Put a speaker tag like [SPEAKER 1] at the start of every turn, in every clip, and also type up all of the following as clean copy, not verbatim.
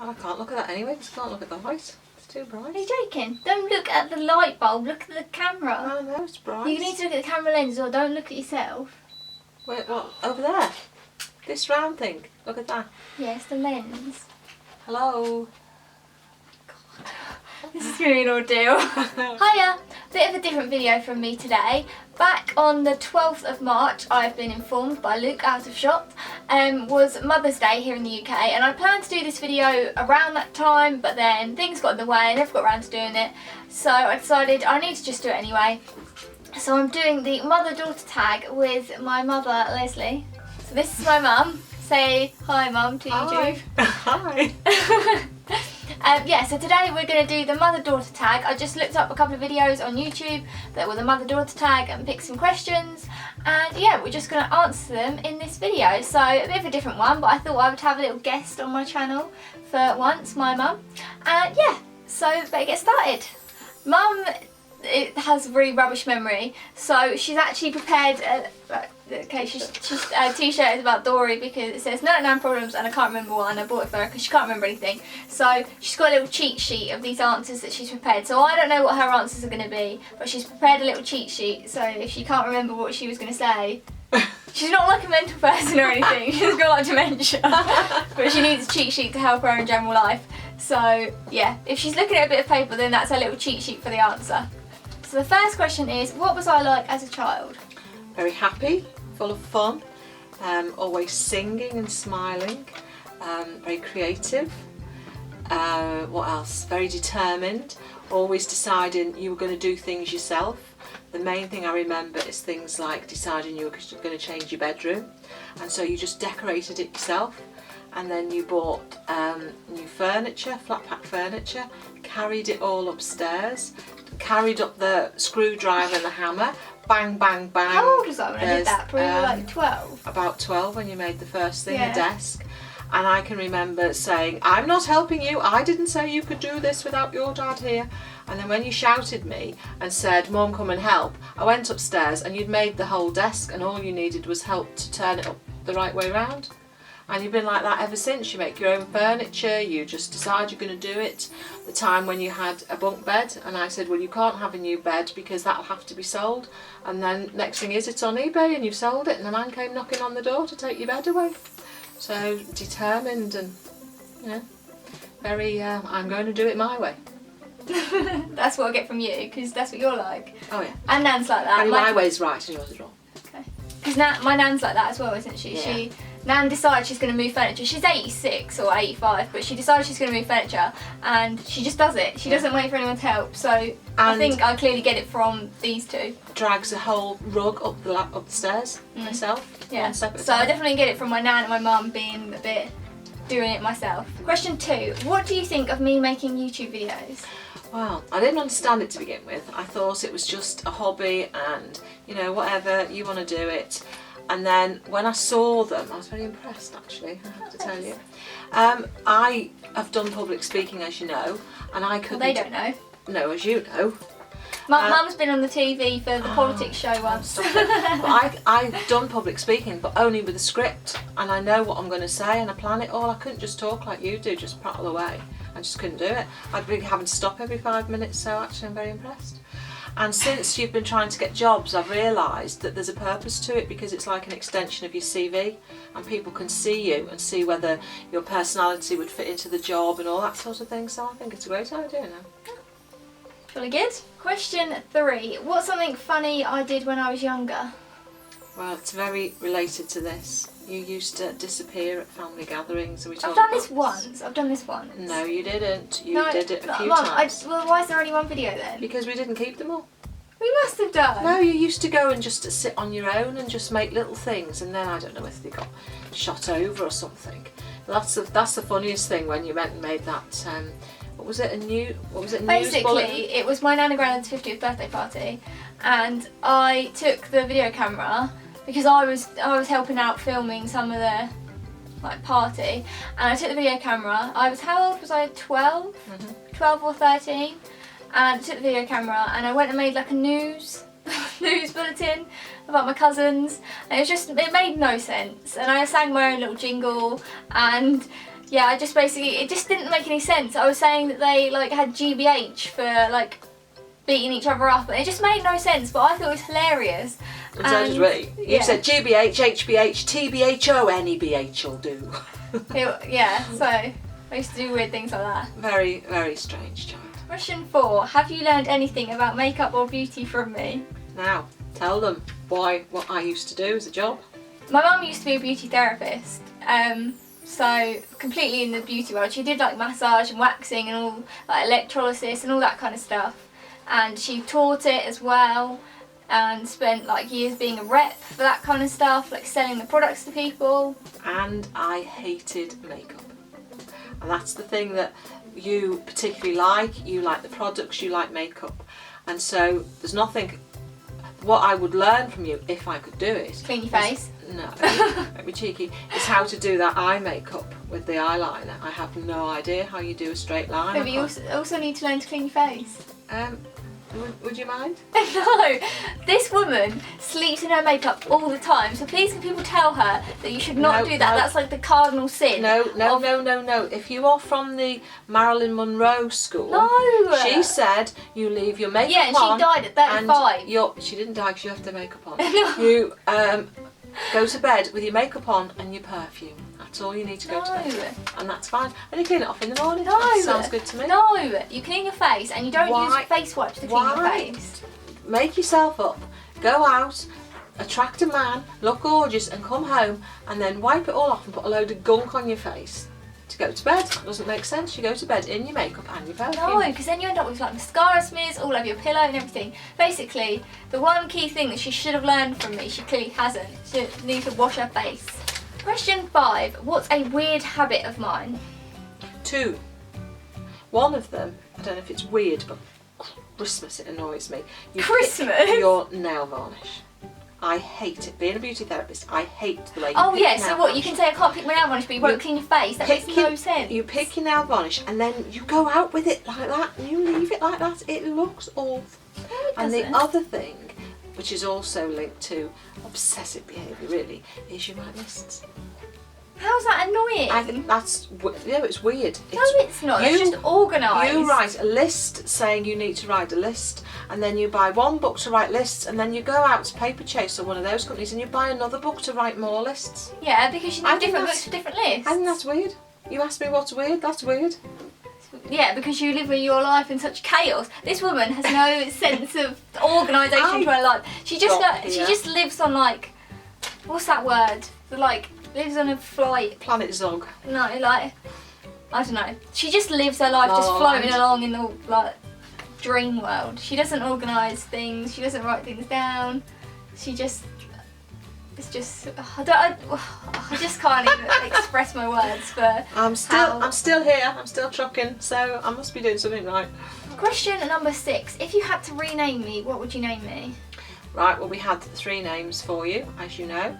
[SPEAKER 1] Well, I can't look at that anyway because I can't look at the light. It's too bright.
[SPEAKER 2] Are you joking? Don't look at the light bulb, look at the camera.
[SPEAKER 1] I know, it's bright.
[SPEAKER 2] You need to look at the camera lens or don't look at yourself.
[SPEAKER 1] Wait, what? Over there? This round thing? Look at that.
[SPEAKER 2] Yes, the lens.
[SPEAKER 1] Hello?
[SPEAKER 2] This is going to be an ordeal. Hiya! Bit of a different video from me today. Back on the 12th of March, I've been informed by Luke out of shot, was Mother's Day here in the UK, and I planned to do this video around that time, but then things got in the way, I never got around to doing it, so I decided I need to just do it anyway. So I'm doing the mother-daughter tag with my mother, Leslie. So this is my mum. Say hi, Mum, to YouTube.
[SPEAKER 1] Hi.
[SPEAKER 2] Yeah, so today we're going to do the mother-daughter tag. I just looked up a couple of videos on YouTube that were the mother-daughter tag and picked some questions. And yeah, we're just going to answer them in this video. So a bit of a different one, but I thought I would have a little guest on my channel for once, my mum. And yeah, so better get started. Mum has a really rubbish memory, so she's actually prepared she's t-shirt is about Dory because it says no problems and I can't remember why, and I bought it for her because she can't remember anything. So she's got a little cheat sheet of these answers that she's prepared. So I don't know what her answers are going to be, but she's prepared a little cheat sheet, so if she can't remember what she was going to say, she's not like a mental person or anything, she's got like dementia, but she needs a cheat sheet to help her in general life. So yeah, if she's looking at a bit of paper, then that's her little cheat sheet for the answer. So the first question is, what was I like as a child?
[SPEAKER 1] Very happy, full of fun, always singing and smiling, very creative. What else? Very determined, always deciding you were going to do things yourself. The main thing I remember is things like deciding you were going to change your bedroom, and so you just decorated it yourself, and then you bought new furniture, flat pack furniture, carried it all upstairs, carried up the screwdriver and the hammer, bang bang bang.
[SPEAKER 2] How old was I when I did that? Probably like 12.
[SPEAKER 1] About 12 when you made the first thing, the desk. And I can remember saying, I'm not helping you, I didn't say you could do this without your dad here. And then when you shouted me and said, Mum, come and help, I went upstairs and you'd made the whole desk and all you needed was help to turn it up the right way round. And you've been like that ever since. You make your own furniture, you just decide you're going to do it. The time when you had a bunk bed and I said, well, you can't have a new bed because that'll have to be sold. And then next thing is it's on eBay and you've sold it and the man came knocking on the door to take your bed away. So determined and, you know, very, I'm going to do it my way.
[SPEAKER 2] That's what I get from you, because that's what you're like.
[SPEAKER 1] Oh yeah.
[SPEAKER 2] And Nan's like that.
[SPEAKER 1] And my way's right and yours is wrong.
[SPEAKER 2] Okay. Because my Nan's like that as well, isn't she?
[SPEAKER 1] Yeah.
[SPEAKER 2] Nan decides she's going to move furniture. She's 86 or 85, but she decided she's going to move furniture and she just does it. She doesn't wait for anyone to help. So I think I clearly get it from these two.
[SPEAKER 1] Drags a whole rug up the stairs myself.
[SPEAKER 2] Yeah. So I definitely get it from my Nan and my mum being a bit doing it myself. Question 2. What do you think of me making YouTube videos?
[SPEAKER 1] Well, I didn't understand it to begin with. I thought it was just a hobby and, you know, whatever, you want to do it. And then when I saw them, I was very impressed actually, I have to tell you. I have done public speaking, as you know, and I couldn't...
[SPEAKER 2] Well, they don't know.
[SPEAKER 1] No, as you know.
[SPEAKER 2] Mum's been on the TV for the politics show once.
[SPEAKER 1] But I've done public speaking, but only with a script, and I know what I'm going to say and I plan it all. I couldn't just talk like you do, just prattle away. I just couldn't do it. I'd be having to stop every 5 minutes, so actually I'm very impressed. And since you've been trying to get jobs, I've realised that there's a purpose to it because it's like an extension of your CV and people can see you and see whether your personality would fit into the job and all that sort of thing. So I think it's a great idea now.
[SPEAKER 2] Really good. Question 3. What's something funny I did when I was younger?
[SPEAKER 1] Well, it's very related to this. You used to disappear at family gatherings. And
[SPEAKER 2] I've done this once. I've done this once.
[SPEAKER 1] No, you didn't. You did it a few
[SPEAKER 2] Mum,
[SPEAKER 1] times.
[SPEAKER 2] Well, why is there only one video then?
[SPEAKER 1] Because we didn't keep them all.
[SPEAKER 2] We must have done.
[SPEAKER 1] No, you used to go and just sit on your own and just make little things, and then I don't know if they got shot over or something. That's the funniest thing when you went and made that. What was it?
[SPEAKER 2] Basically, it was my Nan and Grandad's 50th birthday party, and I took the video camera because I was helping out filming some of the party, and I took the video camera. How old was I? 12? 12 or 13. And I took the video camera and I went and made like a news bulletin about my cousins, and it made no sense, and I sang my own little jingle, and Yeah, I just basically, it just didn't make any sense. I was saying that they like had GBH for like beating each other up, and it just made no sense, but I thought it was hilarious.
[SPEAKER 1] And so did we. You said GBH, HBH, TBHO, any BH will do.
[SPEAKER 2] Yeah, so I used to do weird things like that.
[SPEAKER 1] Very, very strange child.
[SPEAKER 2] Question 4. Have you learned anything about makeup or beauty from me?
[SPEAKER 1] Now, tell them what I used to do as a job.
[SPEAKER 2] My mum used to be a beauty therapist, so completely in the beauty world. She did like massage and waxing and all, like electrolysis and all that kind of stuff. And she taught it as well, and spent like years being a rep for that kind of stuff, like selling the products to people.
[SPEAKER 1] And I hated makeup. And that's the thing that you particularly like. You like the products, you like makeup. And so there's nothing, what I would learn from you if I could do it.
[SPEAKER 2] Clean your face.
[SPEAKER 1] No, don't be cheeky. Is how to do that eye makeup with the eyeliner. I have no idea how you do a straight line.
[SPEAKER 2] But you also need to learn to clean your face.
[SPEAKER 1] Would you mind?
[SPEAKER 2] No, this woman sleeps in her makeup all the time, so please can people tell her that you should not do that. No. That's like the cardinal sin.
[SPEAKER 1] No. If you are from the Marilyn Monroe school,
[SPEAKER 2] no.
[SPEAKER 1] She said you leave your makeup on.
[SPEAKER 2] Yeah, and she died at 35.
[SPEAKER 1] She didn't die because you have the makeup on.
[SPEAKER 2] No.
[SPEAKER 1] You go to bed with your makeup on and your perfume. That's all you need to go to bed. And that's fine. And you clean it off in the morning.
[SPEAKER 2] No.
[SPEAKER 1] That sounds good to me.
[SPEAKER 2] No, you clean your face and you don't use face wipes to clean your face.
[SPEAKER 1] Make yourself up, go out, attract a man, look gorgeous and come home and then wipe it all off and put a load of gunk on your face to go to bed. Doesn't make sense. You go to bed in your makeup and your perfume.
[SPEAKER 2] No, because then you end up with like mascara smears all over your pillow and everything. Basically, the one key thing that she should have learned from me, she clearly hasn't. She needs to wash her face. Question 5. What's a weird habit of mine?
[SPEAKER 1] 2. One of them, I don't know if it's weird, but Christmas it annoys me.
[SPEAKER 2] Christmas?
[SPEAKER 1] Your nail varnish. I hate it. Being a beauty therapist, I hate the way you
[SPEAKER 2] pick
[SPEAKER 1] nail
[SPEAKER 2] so what,
[SPEAKER 1] varnish.
[SPEAKER 2] you can say I can't pick my nail varnish but you won't clean your face? That makes no sense.
[SPEAKER 1] You pick your nail varnish and then you go out with it like that and you leave it like that. It looks awful. And the other thing, which is also linked to obsessive behaviour really, is you write lists.
[SPEAKER 2] How's that annoying?
[SPEAKER 1] I think that's, it's weird.
[SPEAKER 2] No, it's not. It's just organised.
[SPEAKER 1] You write a list saying you need to write a list, and then you buy one book to write lists, and then you go out to Paper Chase or one of those companies and you buy another book to write more lists.
[SPEAKER 2] Yeah, because you need different books for different lists.
[SPEAKER 1] I think that's weird. You asked me what's weird, that's weird.
[SPEAKER 2] Yeah, because you live your life in such chaos. This woman has no sense of organisation to her life. She just lives on like, what's that word? Lives on a flight.
[SPEAKER 1] Planet Zog.
[SPEAKER 2] No, I don't know. She just lives her life just floating along in the dream world. She doesn't organise things. She doesn't write things down. She just. It's just. I just can't even express my words for.
[SPEAKER 1] I'm still here. I'm still trucking. So I must be doing something right.
[SPEAKER 2] Question number 6. If you had to rename me, what would you name me?
[SPEAKER 1] Right. Well, we had 3 names for you, as you know.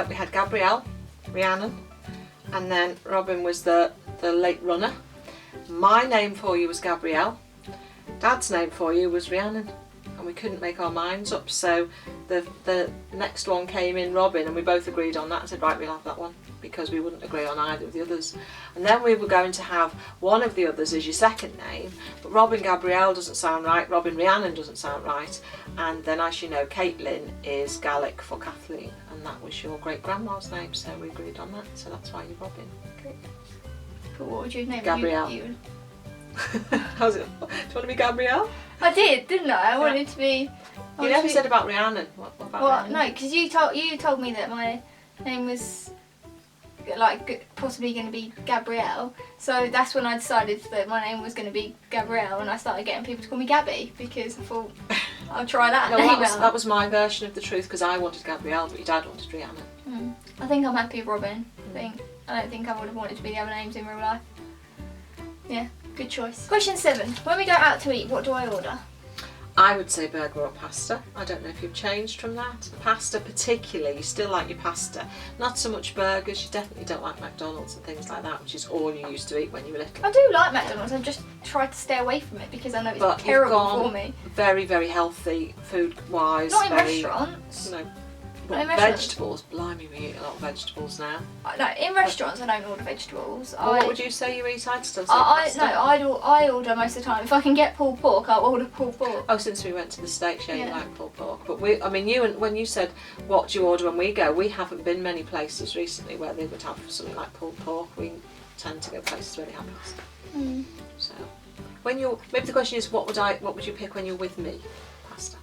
[SPEAKER 1] We had Gabrielle, Rhiannon, and then Robyn was the late runner. My name for you was Gabrielle. Dad's name for you was Rhiannon, and we couldn't make our minds up, so the next one came in Robyn, and we both agreed on that and said, right, we'll have that one, because we wouldn't agree on either of the others. And then we were going to have one of the others as your second name, but Robyn Gabrielle doesn't sound right, Robyn Rhiannon doesn't sound right, and then, as you know, Caitlin is Gaelic for Kathleen, and that was your great-grandma's name, so we agreed on that, so that's why you're Robyn. Okay.
[SPEAKER 2] But what would you name
[SPEAKER 1] Gabrielle. How's it? Do you want to be Gabrielle?
[SPEAKER 2] I did, didn't I? I wanted to be...
[SPEAKER 1] You never said about Rhiannon. What about Rhiannon?
[SPEAKER 2] No, because you told me that my name was possibly going to be Gabrielle, so that's when I decided that my name was going to be Gabrielle, and I started getting people to call me Gabby because I thought I'll try that name out.
[SPEAKER 1] That was my version of the truth, because I wanted Gabrielle but your dad wanted Rhiannon.
[SPEAKER 2] I think I'm happy with Robyn. I don't think I would have wanted to be the other names in real life. Yeah, good choice. Question 7. When we go out to eat, what do I order?
[SPEAKER 1] I would say burger or pasta. I don't know if you've changed from that. Pasta particularly, you still like your pasta. Not so much burgers, you definitely don't like McDonald's and things like that, which is all you used to eat when you were little.
[SPEAKER 2] I do like McDonald's, I've just tried to stay away from it because I know it's terrible for me.
[SPEAKER 1] Very, very healthy food-wise.
[SPEAKER 2] Not in restaurants.
[SPEAKER 1] No.
[SPEAKER 2] Not in restaurants.
[SPEAKER 1] Vegetables? Blimey, we eat a lot of vegetables now.
[SPEAKER 2] No, in restaurants I don't order vegetables.
[SPEAKER 1] Well, what would you say you eat? I'd still say
[SPEAKER 2] I
[SPEAKER 1] pasta.
[SPEAKER 2] I order most of the time. If I can get pulled pork, I'll order pulled pork.
[SPEAKER 1] Oh, since we went to the States, you like pulled pork. But when you said what do you order when we go, we haven't been many places recently where they would have something like pulled pork. We tend to go places where they have pasta. So, maybe the question is, what would you pick when you're with me? Pasta.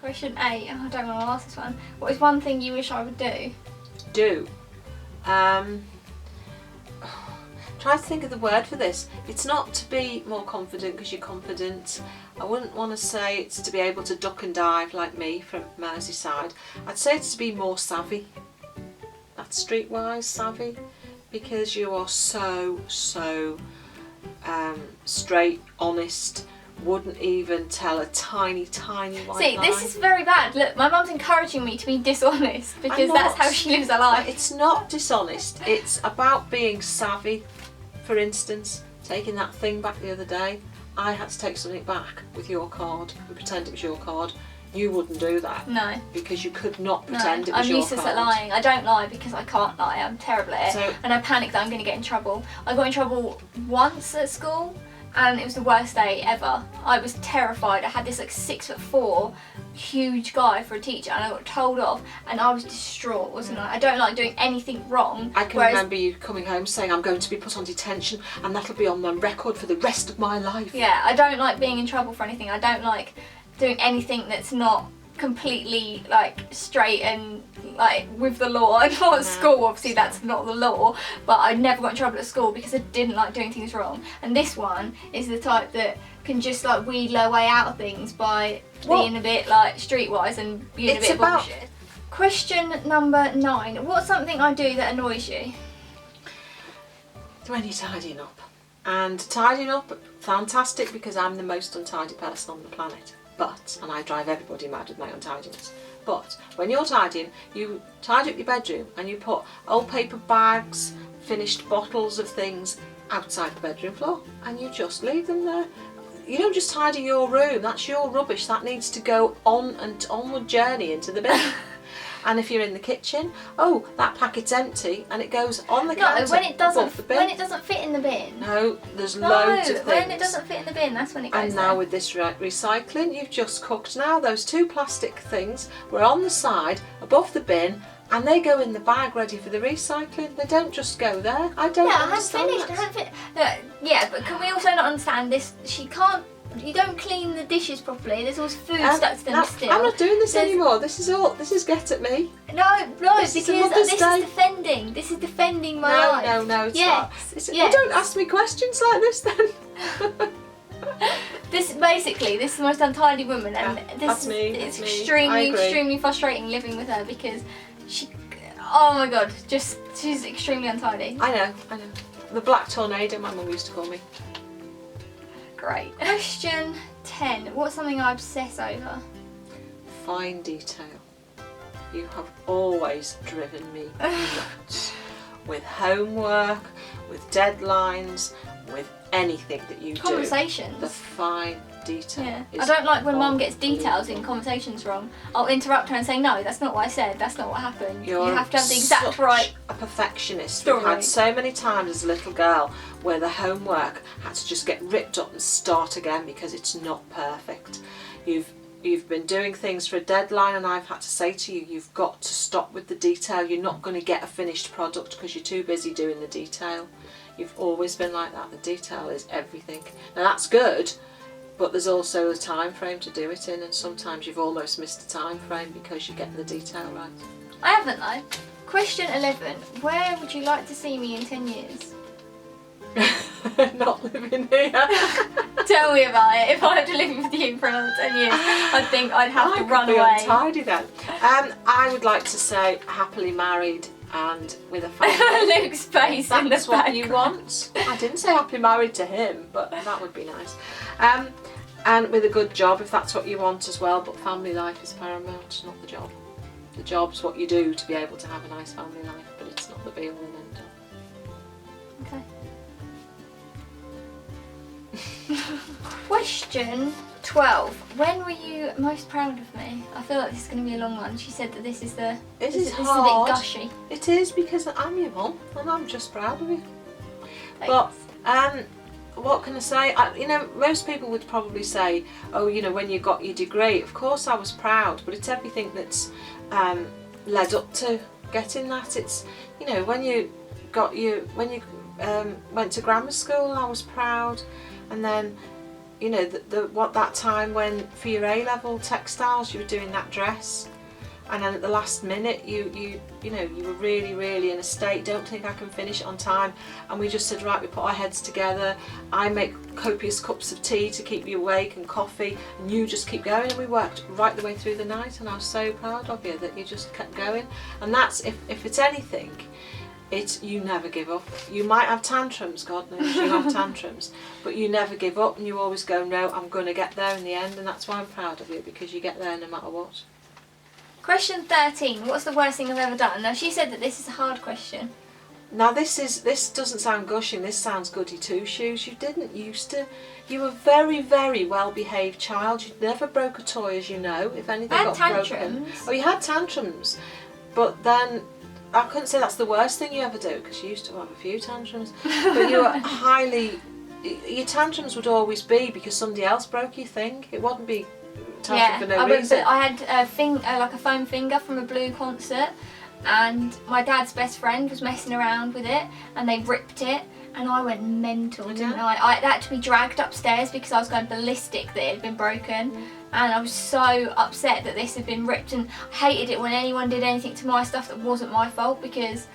[SPEAKER 2] Question 8. I don't want to ask this one. What is one thing you wish I would do?
[SPEAKER 1] Try to think of the word for this. It's not to be more confident because you're confident. I wouldn't want to say it's to be able to duck and dive like me from Merseyside. I'd say it's to be more savvy. That's streetwise savvy, because you are so straight, honest. Wouldn't even tell a tiny white lie.
[SPEAKER 2] See, this is very bad. Look, my mum's encouraging me to be dishonest because that's how she lives her life.
[SPEAKER 1] It's not dishonest. It's about being savvy. For instance, taking that thing back the other day, I had to take something back with your card and pretend it was your card. You wouldn't do that. No. Because you could not pretend it was your card.
[SPEAKER 2] I'm useless at lying. I don't lie because I can't lie. I'm terrible at it. And I panic that I'm going to get in trouble. I got in trouble once at school and it was the worst day ever. I was terrified. I had this like 6'4" huge guy for a teacher and I got told off and I was distraught, wasn't I? I don't like doing anything wrong.
[SPEAKER 1] I can remember you coming home saying, I'm going to be put on detention and that'll be on my record for the rest of my life.
[SPEAKER 2] Yeah, I don't like being in trouble for anything. I don't like doing anything that's not completely like straight and like with the law. I know at school obviously that's not the law, but I never got in trouble at school because I didn't like doing things wrong. And this one is the type that can just like wheedle her way out of things by being a bit like streetwise and being a bit bullshit. Question number 9. What's something I do that annoys you?
[SPEAKER 1] When you're tidying up. And tidying up, fantastic, because I'm the most untidy person on the planet. And I drive everybody mad with my untidiness. But when you're tidying, you tidy up your bedroom and you put old paper bags, finished bottles of things outside the bedroom floor and you just leave them there. You don't just tidy your room, that's your rubbish, that needs to go on an onward journey into the bin. And if you're in the kitchen, oh, that packet's empty and it goes on the counter.
[SPEAKER 2] No, when it doesn't fit in the bin.
[SPEAKER 1] No, there's loads of things.
[SPEAKER 2] When it doesn't fit in the bin, that's when it goes
[SPEAKER 1] And now with this recycling, you've just cooked now. Those 2 plastic things were on the side above the bin and they go in the bag ready for the recycling. They don't just go there. I don't understand
[SPEAKER 2] I haven't finished. Yeah, but can we also not understand this? You don't clean the dishes properly. There's always food stuck to them still.
[SPEAKER 1] I'm not doing this anymore. This is get at me.
[SPEAKER 2] No, because this is defending my life.
[SPEAKER 1] No, it's not. You don't ask me questions like this then.
[SPEAKER 2] This is the most untidy woman, and it's extremely frustrating living with her because oh my god, she's extremely untidy.
[SPEAKER 1] I know. The Black Tornado, my mum used to call me.
[SPEAKER 2] Great. Question 10. What's something I obsess over?
[SPEAKER 1] Fine detail. You have always driven me nuts. With homework, with deadlines, with anything that you do.
[SPEAKER 2] Conversations.
[SPEAKER 1] The fine detail.
[SPEAKER 2] Yeah. I don't like when Mum gets details in conversations wrong. I'll interrupt her and say, no, that's not what I said, that's not what happened. You have to have the exact right.
[SPEAKER 1] A perfectionist. We've had so many times as a little girl where the homework had to just get ripped up and start again because it's not perfect. You've been doing things for a deadline and I've had to say to you, you've got to stop with the detail. You're not going to get a finished product because you're too busy doing the detail. You've always been like that. The detail is everything. Now that's good, but there's also a time frame to do it in, and sometimes you've almost missed the time frame because you're getting the detail right.
[SPEAKER 2] I haven't though. Question 11. Where would you like to see me in 10 years?
[SPEAKER 1] Not living here.
[SPEAKER 2] Tell me about it. If I had to live with you for another 10 years, I think I'd have to run away.
[SPEAKER 1] I could be untidy then. I would like to say happily married and with a family.
[SPEAKER 2] Luke's face in the background.
[SPEAKER 1] That's what you want. I didn't say happily married to him, but that would be nice. And with a good job if that's what you want as well, but family life is paramount, not the job. The job's what you do to be able to have a nice family life, but it's not the be all and end all.
[SPEAKER 2] Okay. Question 12. When were you most proud of me? I feel like this is going to be a long one. She said that this is
[SPEAKER 1] hard.
[SPEAKER 2] This is a bit gushy.
[SPEAKER 1] It is, because I'm your mum and I'm just proud of you.
[SPEAKER 2] Thanks.
[SPEAKER 1] But what can I say? Most people would probably say, oh, when you got your degree, of course I was proud, but it's everything that's led up to getting that. It's, when you went to grammar school, I was proud, and then that time when for your A-level textiles you were doing that dress, and then at the last minute you were really in a state, don't think I can finish it on time, and we just said, right, we put our heads together, I make copious cups of tea to keep you awake and coffee, and you just keep going, and we worked right the way through the night, and I was so proud of you that you just kept going. And that's, if it's anything, it's you never give up. You might have tantrums, God knows you have tantrums, but you never give up, and you always go, no, I'm going to get there in the end, and that's why I'm proud of you, because you get there no matter what.
[SPEAKER 2] Question 13. What's the worst thing I've ever done? Now, she said that this is a hard question.
[SPEAKER 1] Now this doesn't sound gushing, this sounds goody two-shoes. You were very well behaved child. You never broke a toy, as you know, if anything got broken. Oh, you had tantrums, but then I couldn't say that's the worst thing you ever do, because you used to have a few tantrums, but you were your tantrums would always be because somebody else broke your thing. It wouldn't be tantrum for no reason.
[SPEAKER 2] I had like a foam finger from a Blue concert, and my dad's best friend was messing around with it, and they ripped it, and I went mental, didn't I? I had to be dragged upstairs because I was going ballistic that it had been broken. And I was so upset that this had been ripped, and I hated it when anyone did anything to my stuff that wasn't my fault, because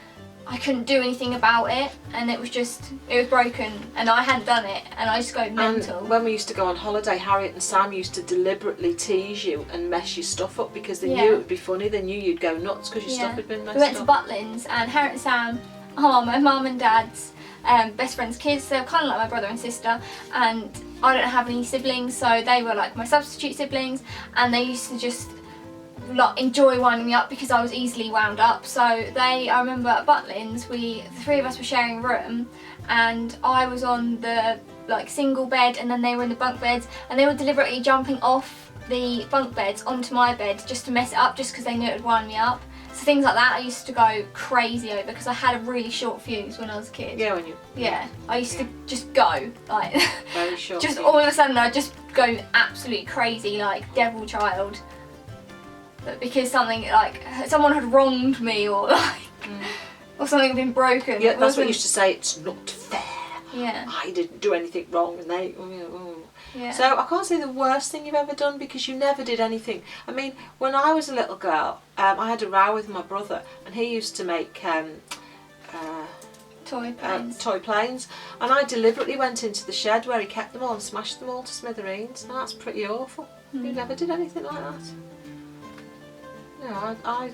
[SPEAKER 2] I couldn't do anything about it, and it was broken, and I hadn't done it, and I just go mental.
[SPEAKER 1] And when we used to go on holiday, Harriet and Sam used to deliberately tease you and mess your stuff up because they knew it would be funny. They knew you'd go nuts because your stuff had been messed up.
[SPEAKER 2] We went to Butlins, and Harriet and Sam are my mum and dad's best friend's kids. They're kind of like my brother and sister, and I don't have any siblings, so they were like my substitute siblings, and they used to just enjoy winding me up because I was easily wound up. So I remember at Butlins, the three of us were sharing a room, and I was on the single bed, and then they were in the bunk beds, and they were deliberately jumping off the bunk beds onto my bed just to mess it up, just because they knew it would wind me up. So things like that I used to go crazy over, because I had a really short fuse when I was a kid.
[SPEAKER 1] Yeah,
[SPEAKER 2] I used to just go
[SPEAKER 1] very short.
[SPEAKER 2] Just all of a sudden I'd just go absolutely crazy, like devil child. But because someone had wronged me, or or something had been broken.
[SPEAKER 1] Yeah, that's what you used to say. It's not fair.
[SPEAKER 2] Yeah.
[SPEAKER 1] I didn't do anything wrong, and they.
[SPEAKER 2] Yeah.
[SPEAKER 1] So I can't say the worst thing you've ever done, because you never did anything. I mean, when I was a little girl, I had a row with my brother, and he used to make toy planes, and I deliberately went into the shed where he kept them all and smashed them all to smithereens, and that's pretty awful. You never did anything like that. No, I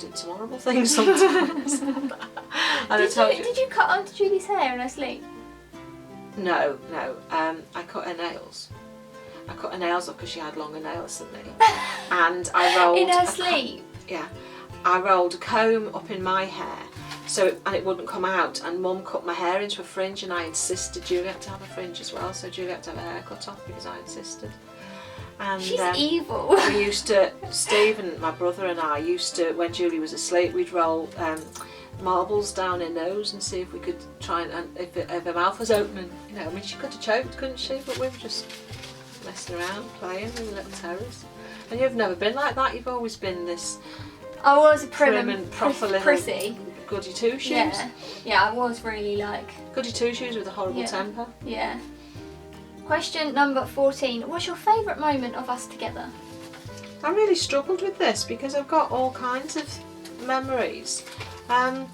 [SPEAKER 1] did some horrible things sometimes.
[SPEAKER 2] Did you cut Auntie Julie's hair in her sleep?
[SPEAKER 1] No. I cut her nails. I cut her nails up because she had longer nails than me. And I rolled...
[SPEAKER 2] In her sleep?
[SPEAKER 1] Yeah. I rolled a comb up in my hair, and it wouldn't come out, and Mum cut my hair into a fringe, and I insisted Julie had to have a fringe as well, so Julie had to have her hair cut off because I insisted. And
[SPEAKER 2] she's evil.
[SPEAKER 1] Steve and my brother and I used to, when Julie was asleep, we'd roll marbles down her nose and see if we could try and if her mouth was open. I mean, she could have choked, couldn't she? But we were just messing around, playing with little terrors. And you've never been like that. You've always been this.
[SPEAKER 2] I was a
[SPEAKER 1] prim and proper little
[SPEAKER 2] prissy.
[SPEAKER 1] Goody two shoes.
[SPEAKER 2] Yeah, I was really
[SPEAKER 1] goody two shoes with a horrible temper.
[SPEAKER 2] Yeah. Question number 14. What's your favourite moment of us together?
[SPEAKER 1] I really struggled with this because I've got all kinds of memories. And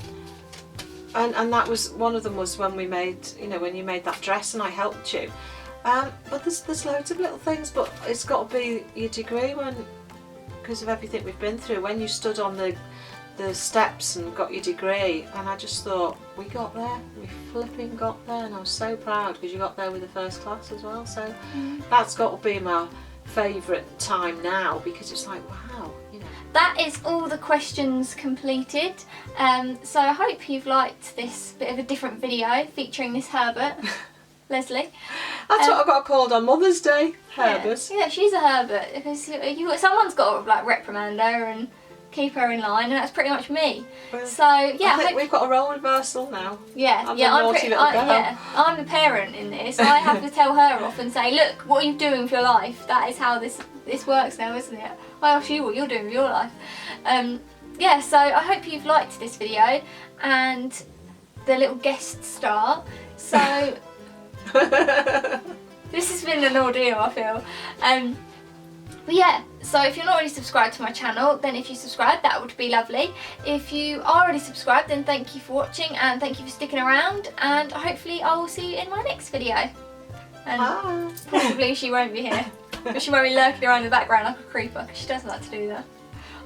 [SPEAKER 1] that was one of them, was when we made, when you made that dress and I helped you. But there's loads of little things, but it's got to be your degree, because of everything we've been through, when you stood on the steps and got your degree, and I just thought, we got there, we flipping got there, and I was so proud because you got there with the first class as well. So that's got to be my favourite time now, because it's like, wow.
[SPEAKER 2] That is all the questions completed. So I hope you've liked this bit of a different video featuring Miss Herbert, Leslie.
[SPEAKER 1] That's what I got called on Mother's Day. Herbert.
[SPEAKER 2] Yeah, she's a Herbert because someone's got to like reprimand her and keep her in line, and that's pretty much me.
[SPEAKER 1] Well,
[SPEAKER 2] So yeah,
[SPEAKER 1] I think we've got a role reversal now.
[SPEAKER 2] Yeah,
[SPEAKER 1] I'm the naughty little girl.
[SPEAKER 2] I'm the parent in this. I have to tell her off and say, look, what are you doing with your life? That is how this works now, isn't it? Well, I'll show you what you're doing with your life. Yeah, so I hope you've liked this video and the little guest star. So this has been an ordeal, I feel. But yeah, so if you're not already subscribed to my channel, then if you subscribe, that would be lovely. If you are already subscribed, then thank you for watching and thank you for sticking around, and hopefully I will see you in my next video. And probably she won't be here. But she might be lurking around in the background like a creeper, because she doesn't like to do that.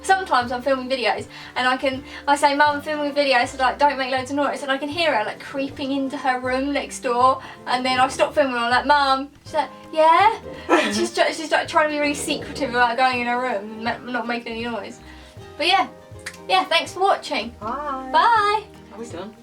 [SPEAKER 2] Sometimes I'm filming videos and I say, Mum, I'm filming a video, so like don't make loads of noise, and I can hear her like creeping into her room next door, and then I stop filming and I'm like, Mum, she's like, yeah? And she's like trying to be really secretive about going in her room and not making any noise. But yeah, thanks for watching.
[SPEAKER 1] Bye.
[SPEAKER 2] Bye.
[SPEAKER 1] Are we done?